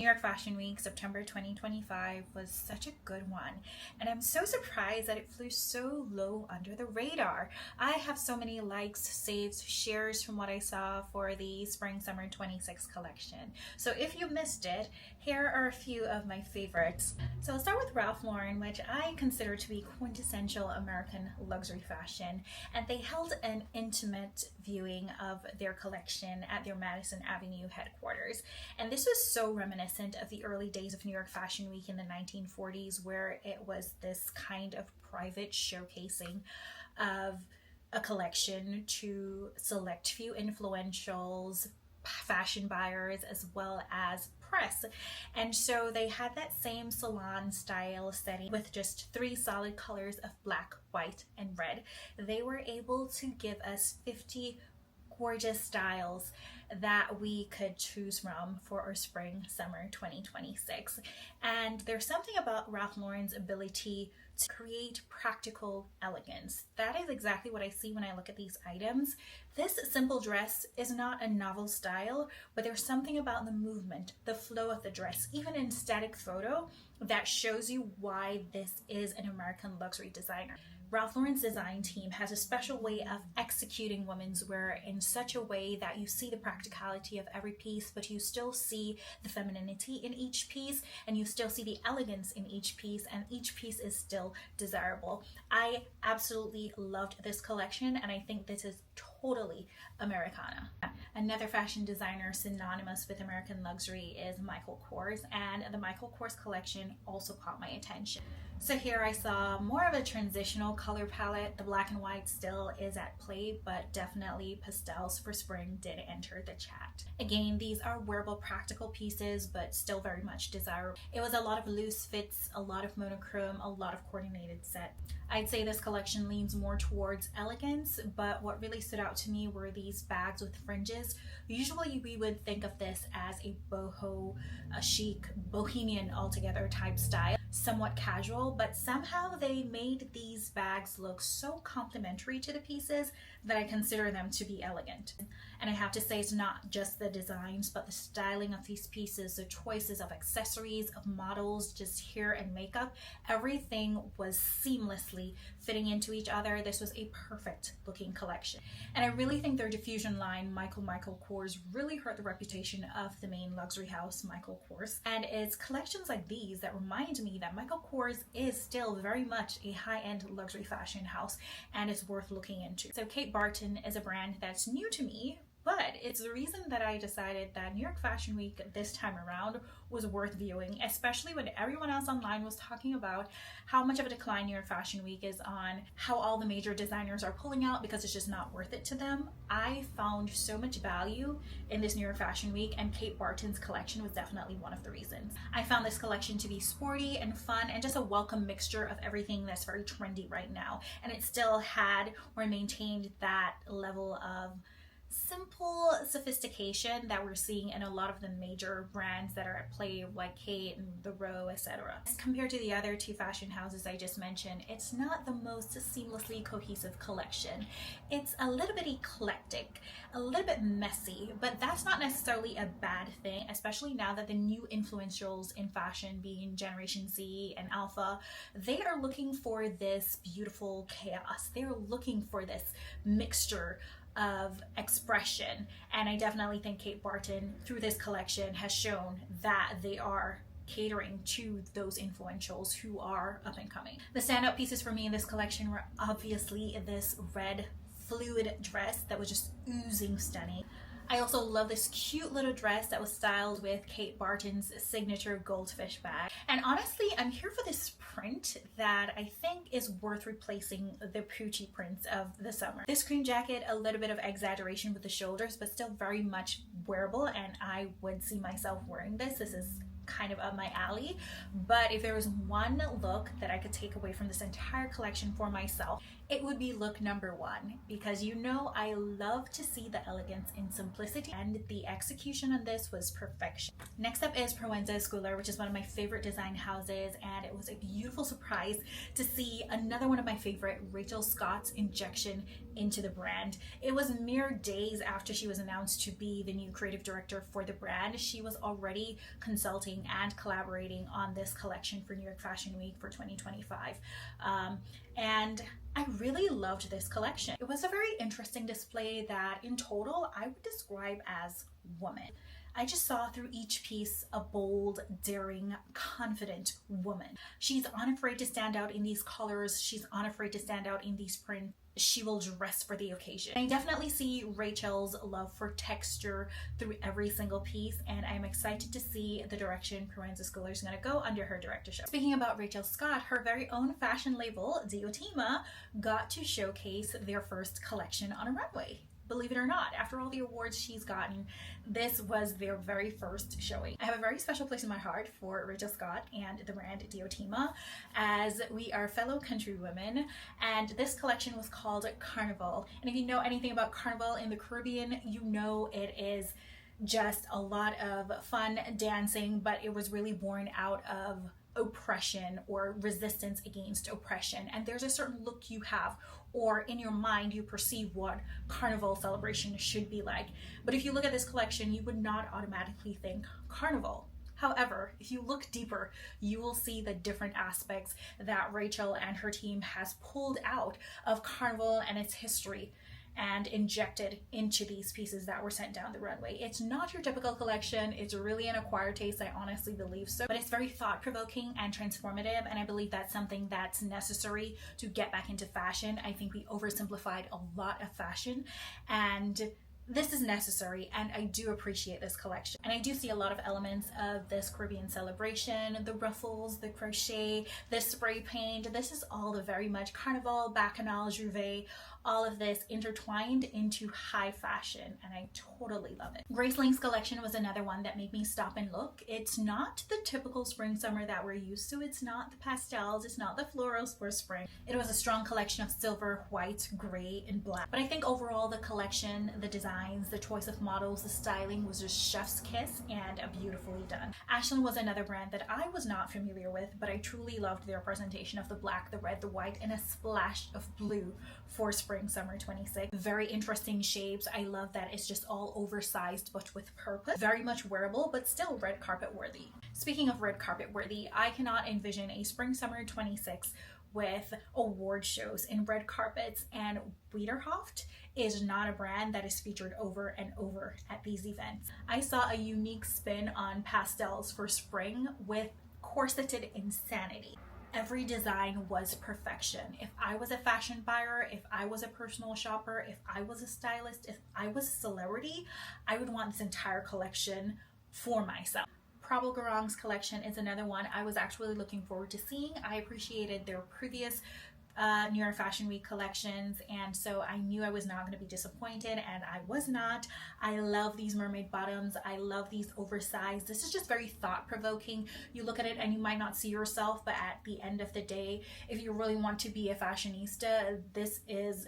New York Fashion Week, September 2025 was such a good one, and I'm so surprised that it flew so low under the radar. I have so many likes, saves, shares from what I saw for the Spring Summer 26 collection. So if you missed it, here are a few of my favorites. So I'll start with Ralph Lauren, which I consider to be quintessential American luxury fashion, and they held an intimate viewing of their collection at their Madison Avenue headquarters. And this was so reminiscent of the early days of New York Fashion Week in the 1940s, where it was this kind of private showcasing of a collection to select few influentials, fashion buyers, as well as press. And so they had that same salon style setting with just three solid colors of black, white, and red. They were able to give us 50 gorgeous styles that we could choose from for our spring summer 2026. And there's something about Ralph Lauren's ability to create practical elegance. That is exactly what I see when I look at these items. This simple dress is not a novel style, but there's something about the movement, the flow of the dress, even in static photo, that shows you why this is an American luxury designer. Ralph Lauren's design team has a special way of executing women's wear in such a way that you see the practicality of every piece, but you still see the femininity in each piece, and you still see the elegance in each piece, and each piece is still desirable. I absolutely loved this collection, and I think this is totally Americana. Another fashion designer synonymous with American luxury is Michael Kors, and the Michael Kors collection also caught my attention. So here I saw more of a transitional color palette. The black and white still is at play, but definitely pastels for spring did enter the chat. Again, these are wearable practical pieces, but still very much desirable. It was a lot of loose fits, a lot of monochrome, a lot of coordinated set. I'd say this collection leans more towards elegance, but what really stood out to me were these bags with fringes. Usually we would think of this as a boho, a chic, bohemian altogether type style, somewhat casual, but somehow they made these bags look so complementary to the pieces that I consider them to be elegant. And I have to say, it's not just the designs, but the styling of these pieces, the choices of accessories, of models, just hair and makeup, everything was seamlessly fitting into each other. This was a perfect looking collection. And I really think their diffusion line, Michael Kors, really hurt the reputation of the main luxury house, Michael Kors. And it's collections like these that remind me that Michael Kors is still very much a high-end luxury fashion house, and it's worth looking into. So Kate Barton is a brand that's new to me, but it's the reason that I decided that New York Fashion Week this time around was worth viewing, especially when everyone else online was talking about how much of a decline New York Fashion Week is on, how all the major designers are pulling out because it's just not worth it to them. I found so much value in this New York Fashion Week, and Kate Barton's collection was definitely one of the reasons. I found this collection to be sporty and fun and just a welcome mixture of everything that's very trendy right now. And it still had or maintained that level of simple sophistication that we're seeing in a lot of the major brands that are at play, like Khaite and The Row, etc. Compared to the other two fashion houses I just mentioned, it's not the most seamlessly cohesive collection. It's a little bit eclectic, a little bit messy, but that's not necessarily a bad thing, especially now that the new influentials in fashion, being Generation Z and Alpha, they are looking for this beautiful chaos. They're looking for this mixture of expression, and I definitely think Kate Barton through this collection has shown that they are catering to those influentials who are up and coming. The standout pieces for me in this collection were obviously this red fluid dress that was just oozing stunning. I also love this cute little dress that was styled with Kate Barton's signature goldfish bag. And honestly, I'm here for this print that I think is worth replacing the Poochie prints of the summer. This cream jacket, a little bit of exaggeration with the shoulders, but still very much wearable, and I would see myself wearing this. This is kind of up my alley. But if there was one look that I could take away from this entire collection for myself, it would be look number one, because you know I love to see the elegance in simplicity, and the execution on this was perfection. Next up is Proenza Schouler, which is one of my favorite design houses, and it was a beautiful surprise to see another one of my favorite, Rachel Scott's injection into the brand. It was mere days after she was announced to be the new creative director for the brand. She was already consulting and collaborating on this collection for New York Fashion Week for 2025. And I really loved this collection. It was a very interesting display that in total I would describe as woman. I just saw through each piece a bold, daring, confident woman. She's unafraid to stand out in these colors. She's unafraid to stand out in these prints. She will dress for the occasion. I definitely see Rachel's love for texture through every single piece, and I'm excited to see the direction Proenza Schouler is going to go under her directorship. Speaking about Rachel Scott, her very own fashion label, Diotima, got to showcase their first collection on a runway. Believe it or not, after all the awards she's gotten, this was their very first showing. I have a very special place in my heart for Rachel Scott and the brand Diotima, as we are fellow country women, and this collection was called Carnival. And if you know anything about Carnival in the Caribbean, you know it is just a lot of fun dancing, but it was really born out of oppression or resistance against oppression. And there's a certain look you have, or in your mind you perceive what carnival celebration should be like. But if you look at this collection, you would not automatically think carnival. However, if you look deeper, you will see the different aspects that Rachel and her team has pulled out of carnival and its history and injected into these pieces that were sent down the runway. It's not your typical collection. It's really an acquired taste, I honestly believe so. But it's very thought-provoking and transformative, and I believe that's something that's necessary to get back into fashion. I think we oversimplified a lot of fashion, and this is necessary, and I do appreciate this collection. And I do see a lot of elements of this Caribbean celebration, the ruffles, the crochet, the spray paint. This is all the very much Carnival, Bacchanal, Juve, all of this intertwined into high fashion, and I totally love it. Grace Link's collection was another one that made me stop and look. It's not the typical spring summer that we're used to. It's not the pastels, it's not the florals for spring. It was a strong collection of silver, white, gray, and black. But I think overall the collection, the designs, the choice of models, the styling was just chef's kiss and beautifully done. Ashland was another brand that I was not familiar with, but I truly loved their presentation of the black, the red, the white, and a splash of blue for spring summer 26. Very interesting shapes. I love that it's just all oversized but with purpose. Very much wearable, but still red carpet worthy. Speaking of red carpet worthy, I cannot envision a spring summer 26 with award shows and red carpets, and Wiederhoft is not a brand that is featured over and over at these events. I saw a unique spin on pastels for spring with corseted insanity. Every design was perfection. If I was a fashion buyer, if I was a personal shopper, if I was a stylist, if I was a celebrity, I would want this entire collection for myself. Prabal Gurung's collection is another one I was actually looking forward to seeing. I appreciated their previous New York Fashion Week collections, and so I knew I was not going to be disappointed, and I was not. I love these mermaid bottoms. I love these oversized. This is just very thought-provoking. You look at it and you might not see yourself, but at the end of the day, if you really want to be a fashionista, this is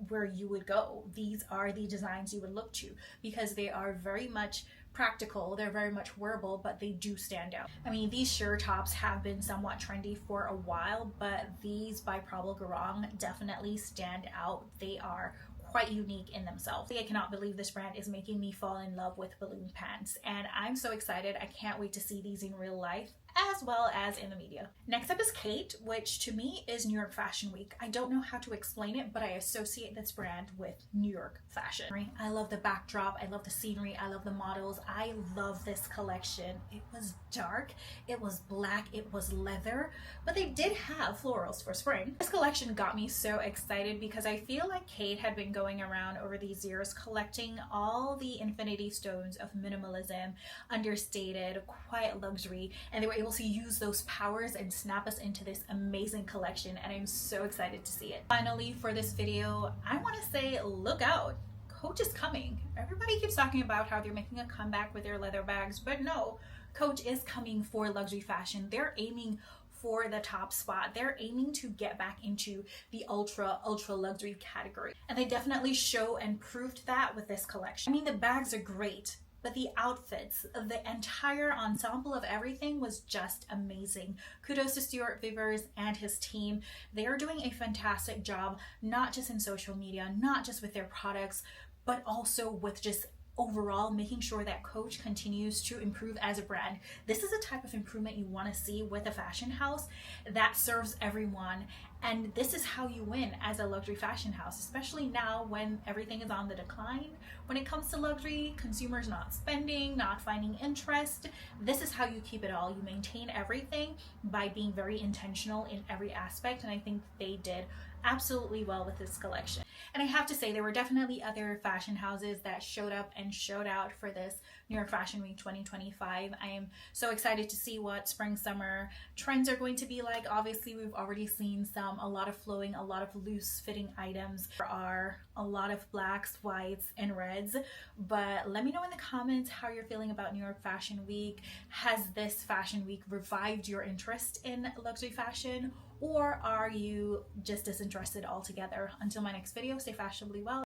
where you would go. These are the designs you would look to, because they are very much practical, they're very much wearable, but they do stand out. I mean, these sheer tops have been somewhat trendy for a while, but these by Prabal Gurung definitely stand out. They are quite unique in themselves. I cannot believe this brand is making me fall in love with balloon pants, and I'm so excited. I can't wait to see these in real life as well as in the media. Next up is Khaite, which to me is New York Fashion Week. I don't know how to explain it, but I associate this brand with New York fashion. I love the backdrop, I love the scenery, I love the models, I love this collection. It was dark, it was black, it was leather, but they did have florals for spring. This collection got me so excited because I feel like Khaite had been going around over these years collecting all the infinity stones of minimalism, understated, quiet luxury, and they were able to use those powers and snap us into this amazing collection, and I'm so excited to see it. Finally, for this video, I want to say look out. Coach is coming. Everybody keeps talking about how they're making a comeback with their leather bags, but no, Coach is coming for luxury fashion. They're aiming for the top spot. They're aiming to get back into the ultra luxury category, and they definitely show and proved that with this collection. I mean, the bags are great, but the outfits, the entire ensemble of everything was just amazing. Kudos to Stuart Vivers and his team. They are doing a fantastic job, not just in social media, not just with their products, but also with just overall making sure that Coach continues to improve as a brand. This is a type of improvement you want to see with a fashion house that serves everyone. And this is how you win as a luxury fashion house, especially now when everything is on the decline. When it comes to luxury, consumers not spending, not finding interest. This is how you keep it all. You maintain everything by being very intentional in every aspect. And I think they did absolutely well with this collection. And I have to say, there were definitely other fashion houses that showed up and showed out for this New York Fashion Week 2025. I am so excited to see what spring summer trends are going to be like. Obviously, we've already seen a lot of flowing, a lot of loose fitting items. There are a lot of blacks, whites, and reds. But let me know in the comments how you're feeling about New York Fashion Week. Has this fashion week revived your interest in luxury fashion? Or are you just disinterested altogether? Until my next video, stay fashionably well.